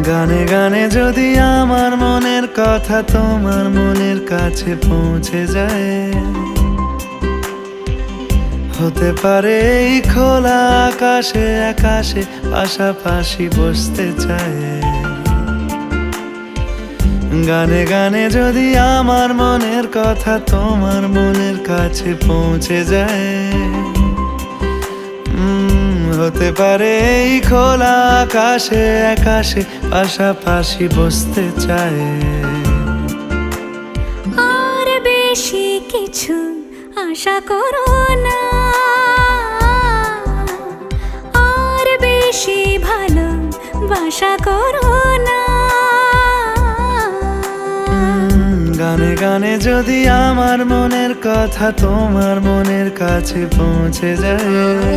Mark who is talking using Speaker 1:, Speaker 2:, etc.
Speaker 1: গানে গানে যদি আমার মনের কথা তোমার মনের কাছে পৌঁছে যায়, হতে পারে এই খোলা আকাশে আকাশে পাশাপাশি বসতে চায়। গানে গানে যদি আমার মনের কথা তোমার মনের কাছে পৌঁছে যায়, হতে পারে এই খোলা আকাশে আকাশে পাশাপাশি বসতে চায়।
Speaker 2: আর বেশি কিছু আশা করো না, আর বেশি ভালোবাসা করো না।
Speaker 1: গানে গানে যদি আমার মনের কথা তোমার মনের কাছে পৌঁছে যায়,